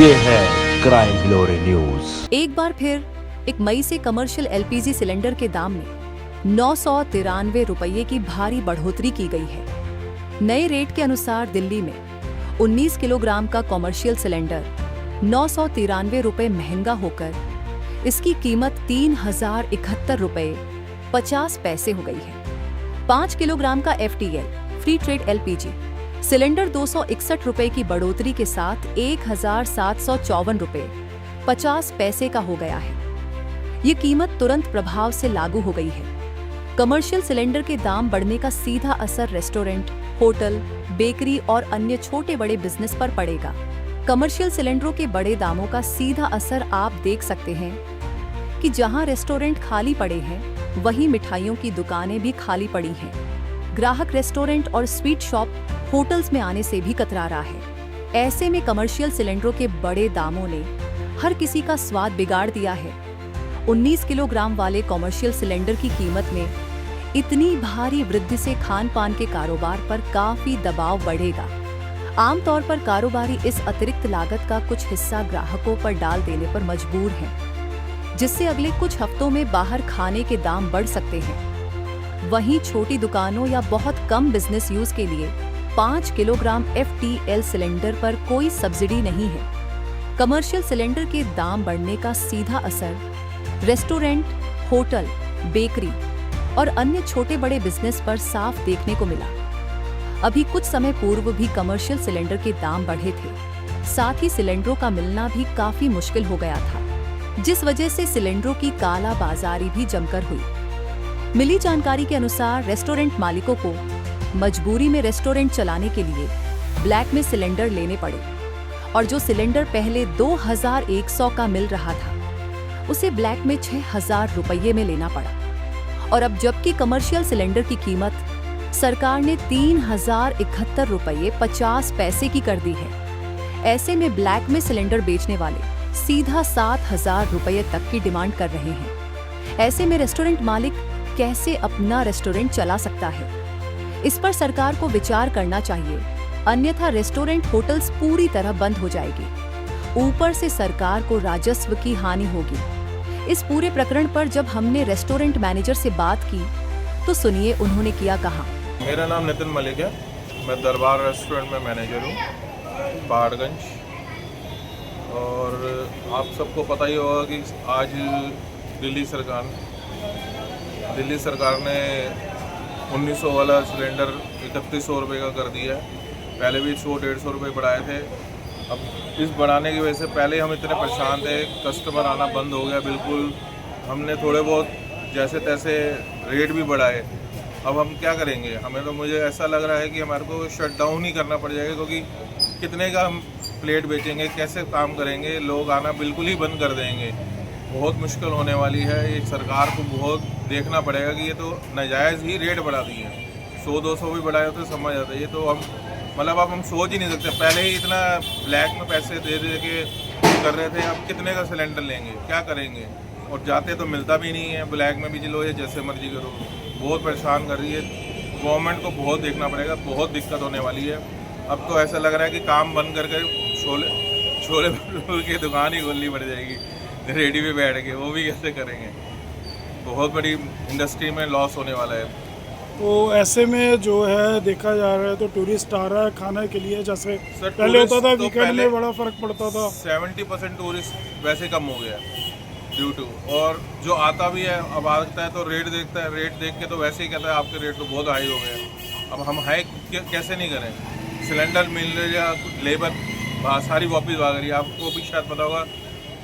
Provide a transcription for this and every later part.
ये है crime glory news. एक बार फिर 1 मई से कमर्शियल एलपीजी सिलेंडर के दाम में 993 रुपये की भारी बढ़ोतरी की गई है। नए रेट के अनुसार दिल्ली में 19 किलोग्राम का कमर्शियल सिलेंडर 993 रुपये महंगा होकर इसकी कीमत 3071 रुपये 50 पैसे हो गई है। 5 किलोग्राम का FTL free trade LPG cylinder 261 रुपये की बढ़ोतरी के साथ 1754 रुपये 50 पैसे का हो गया है। ये कीमत तुरंत प्रभाव से लागू हो गई है। कमर्शियल सिलेंडर के दाम बढ़ने का सीधा असर रेस्टोरेंट, होटल, बेकरी और अन्य छोटे बड़े बिजनेस पर पड़ेगा। कमर्शियल सिलेंडरों के बड़े दामों का सीधा असर आप देख सकते हैं कि जहां रेस्टोरेंट खाली पड़े हैं, वहीं मिठाइयों की दुकानें भी खाली पड़ी हैं। ग्राहक रेस्टोरेंट और स्वीट शॉप, होटल्स में आने से भी कतरा रहा है। ऐसे में कमर्शियल सिलेंडरों के बड़े दामों ने हर किसी का स्वाद बिगाड़ दिया है। 19 किलोग्राम वाले कमर्शियल सिलेंडर की कीमत में इतनी भारी वृद्धि से खान पान के कारोबार पर काफी दबाव बढ़ेगा। आमतौर पर कारोबारी इस अतिरिक्त लागत का कुछ हिस्सा ग्राहकों पर डाल देने पर मजबूर हैं, जिससे अगले कुछ हफ्तों में बाहर खाने के दाम बढ़ सकते हैं। वहीं छोटी दुकानों या बहुत कम बिजनेस यूज के लिए 5 किलोग्राम FTL सिलेंडर पर कोई सब्सिडी नहीं है। कमर्शियल सिलेंडर के दाम बढ़ने का सीधा असर रेस्टोरेंट, होटल, बेकरी और अन्य छोटे बड़े बिजनेस पर साफ देखने को मिला। अभी कुछ समय पूर्व भी कमर्शियल सिलेंडर के दाम बढ़े थे। साथ ही सिलेंडरों का मिलना भी काफी मुश्किल हो गया था, जिस वजह से सिलेंडरों की काला बाजारी भी जमकर हुई। मिली जानकारी के अनुसार रेस्टोरेंट मालिकों को मजबूरी में रेस्टोरेंट चलाने के लिए ब्लैक में सिलेंडर लेने पड़े और जो सिलेंडर पहले 2100 का मिल रहा था, उसे ब्लैक में 6000 रुपये में लेना पड़ा। और अब जबकि कमर्शियल सिलेंडर की कीमत सरकार ने 3071 रुपये 50 पैसे की कर दी है, ऐसे में ब्लैक में सिलेंडर बेचने वाले सीधा 7000 रुपये तक की डिमांड कर रहे हैं। ऐसे में रेस्टोरेंट मालिक कैसे अपना रेस्टोरेंट चला सकता है? इस पर सरकार को विचार करना चाहिए, अन्यथा रेस्टोरेंट, होटल्स पूरी तरह बंद हो जाएगी। ऊपर से सरकार को राजस्व की हानि होगी। इस पूरे प्रकरण पर जब हमने रेस्टोरेंट मैनेजर से बात की तो सुनिए उन्होंने किया कहा। मेरा नाम नितिन मलिक है, मैं दरबार रेस्टोरेंट में मैनेजर हूँ, पहाड़गंज। और आप सबको पता ही होगा कि आज दिल्ली सरकार ने 1900 वाला सिलेंडर 3100 रुपये का कर दिया है। पहले भी 100-150 रुपये बढ़ाए थे। अब इस बढ़ाने की वजह से पहले हम इतने परेशान थे, कस्टमर आना बंद हो गया बिल्कुल। हमने थोड़े बहुत जैसे तैसे रेट भी बढ़ाए। अब हम क्या करेंगे? हमें तो मुझे ऐसा लग रहा है कि हमारे को शट डाउन ही करना पड़ जाएगा, क्योंकि कितने का हम प्लेट बेचेंगे, कैसे काम करेंगे? लोग आना बिल्कुल ही बंद कर देंगे। बहुत मुश्किल होने वाली है। ये सरकार को बहुत देखना पड़ेगा कि ये तो नाजायज़ ही रेट बढ़ा दिए हैं। 100-200 भी बढ़ाए तो समझ आता है। ये तो हम मतलब अब हम सोच ही नहीं सकते। पहले ही इतना ब्लैक में पैसे दे के कर रहे थे, अब कितने का सिलेंडर लेंगे, क्या करेंगे? और जाते तो मिलता भी नहीं है। ब्लैक में भी चलो, ये जैसे मर्जी करो। बहुत परेशान कर रही है। गवर्नमेंट को बहुत देखना पड़ेगा, बहुत दिक्कत होने वाली है। अब तो ऐसा लग रहा है कि काम बंद करके छोले भटूरे की दुकान ही खोलनी पड़ जाएगी, रेडी पे बैठ के। वो भी कैसे करेंगे? बहुत बड़ी इंडस्ट्री में लॉस होने वाला है। तो ऐसे में जो है देखा जा रहा है तो टूरिस्ट आ रहा है खाने के लिए, जैसे पहले होता था तो वीकेंड में बड़ा फर्क पड़ता था। 70% टूरिस्ट वैसे कम हो गया ड्यू टू। और जो आता भी है, अब आता है तो रेट देखता है, रेट देख के तो वैसे ही कहता है आपके रेट तो बहुत हाई हो गए। अब हम हाई कैसे नहीं करें? सिलेंडर मिल रही है, लेबर सारी वापस आ गई। आपको भी शायद पता होगा,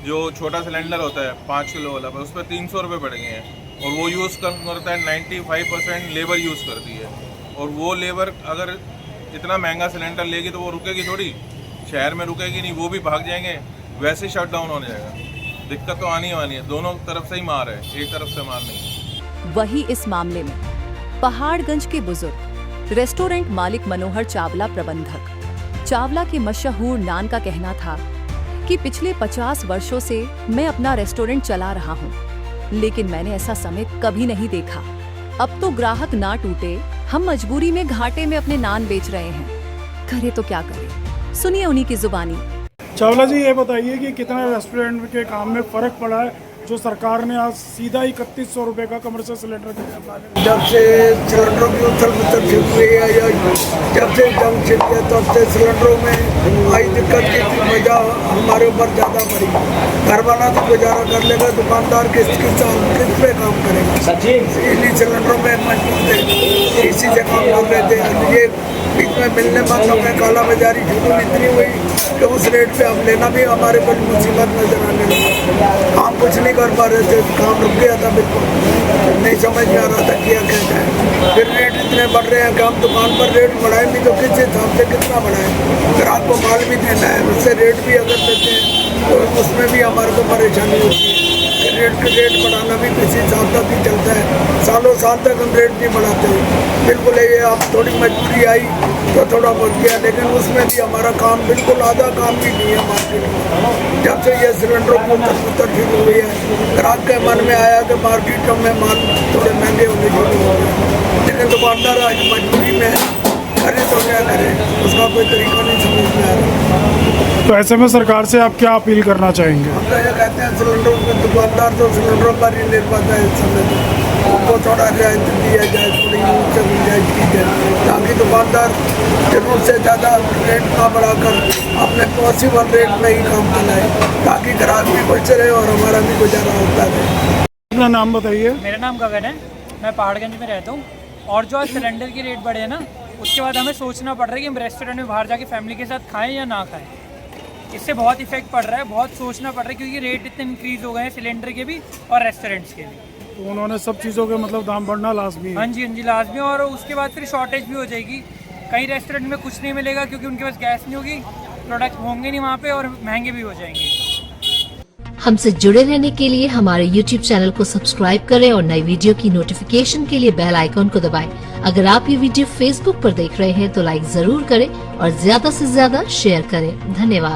जो छोटा सिलेंडर होता है 5 किलो वाला, उस पर 300 रुपये बढ़ गए हैं। और वो यूज़ करता है 95% लेबर यूज़ करती है। और वो लेबर अगर इतना महंगा सिलेंडर लेगी तो वो रुकेगी थोड़ी, शहर में रुकेगी नहीं, वो भी भाग जाएंगे, वैसे शट डाउन होने जाएगा। दिक्कत तो आनी है, दोनों तरफ से ही मार है, एक तरफ से मार नहीं। वही इस मामले में पहाड़गंज के बुजुर्ग रेस्टोरेंट मालिक मनोहर चावला, प्रबंधक चावला के मशहूर नान का कहना था कि पिछले 50 वर्षों से मैं अपना रेस्टोरेंट चला रहा हूँ, लेकिन मैंने ऐसा समय कभी नहीं देखा। अब तो ग्राहक ना टूटे, हम मजबूरी में घाटे में अपने नान बेच रहे हैं। करे तो क्या करें? सुनिए उन्हीं की जुबानी। चावला जी ये बताइए कि कितना रेस्टोरेंट के काम में फ़र्क पड़ा है जो सरकार ने आज सीधा 3100 रुपये का कमर्शियल सिलेंडर का जब से सिलेंडरों की उथल पुथल शुरू हुई है या जब से जंग छिप गया तब से सिलेंडरों में आई दिक्कत की वजह हमारे ऊपर ज़्यादा पड़ी। घर वाला तो गुजारा कर लेगा, दुकानदार किस पे काम करेगा। इन्हीं सिलेंडरों में मजबूर थे, इसी से काम कर रहे थे। ये बीच में मिलने मतलब में काला बाजारी शुरू इतनी हुई कि उस रेट पे हम लेना भी हमारे पर मुसीबत नजर आने लगा। काम कुछ नहीं कर पा रहे थे, काम रुक गया था, बिल्कुल नहीं समझ में आ रहा था किया क्या जाए। फिर रेट इतने बढ़ रहे हैं कि हम दुकान पर रेट बढ़ाएं भी तो किस हिसाब से कितना बढ़ाएं, ग्राहक को माल भी देना है, उससे रेट भी अगर देते हैं तो उसमें भी हमारे को परेशानी होती है। रेट बढ़ाना भी किसी हिसाब तक ही चलता है, सालों साल तक हम रेट नहीं बढ़ाते हैं। बिल्कुल ये अब थोड़ी मजबूरी आई तो थोड़ा बढ़ गया, लेकिन उसमें भी हमारा काम बिल्कुल आधा काम भी नहीं है मार्केट में। जब से ये सिलेंडरों की उतर शुरू हुई है, ग्राहक के मन में आया कि मार्केटों में माल थोड़े महंगे होने शुरू हो गए, लेकिन दुकानदार आज मजबूरी में करे तो क्या करे, उसका कोई तरीका नहीं समझ में आ रहा। तो ऐसे में सरकार से आप क्या अपील करना चाहेंगे? हम तो ये कहते हैं सिलेंडरों के दुकानदार तो सिलेंडरों पर ही निर्भर है इस समय, तो उनको थोड़ा रियायत दिया जाए, थोड़ी उनसे गुंजाइश की जाए ताकि दुकानदार जरूरत से ज़्यादा रेट ना बढ़ाकर अपने पॉसिबल रेट में ही काम चलाए ताकि ग्राहक भी खुश रहे और हमारा भी गुजारा होता रहे। अपना नाम बताइए। मेरा नाम गगन है, मैं पहाड़गंज में रहता हूँ। और जो आज सिलेंडर की रेट बढ़े हैं ना, उसके बाद हमें सोचना पड़ रहा है कि हम रेस्टोरेंट में बाहर जाके फैमिली के साथ खाएं या ना खाएं। इससे बहुत इफेक्ट पड़ रहा है, बहुत सोचना पड़ रहा है क्योंकि रेट इतने इंक्रीज़ हो गए हैं सिलेंडर के भी और रेस्टोरेंट्स के भी। तो उन्होंने सब चीज़ों के मतलब दाम बढ़ना लाजमी है। हाँ जी लाजमी, और उसके बाद फिर शॉर्टेज भी हो जाएगी। कई रेस्टोरेंट में कुछ नहीं मिलेगा क्योंकि उनके पास गैस नहीं होगी, प्रोडक्ट होंगे नहीं वहाँ पे और महंगे भी हो जाएंगे। हमसे जुड़े रहने के लिए हमारे YouTube चैनल को सब्सक्राइब करें और नई वीडियो की नोटिफिकेशन के लिए बेल आइकॉन को दबाएं। अगर आप ये वीडियो Facebook पर देख रहे हैं तो लाइक जरूर करें और ज्यादा से ज्यादा शेयर करें। धन्यवाद।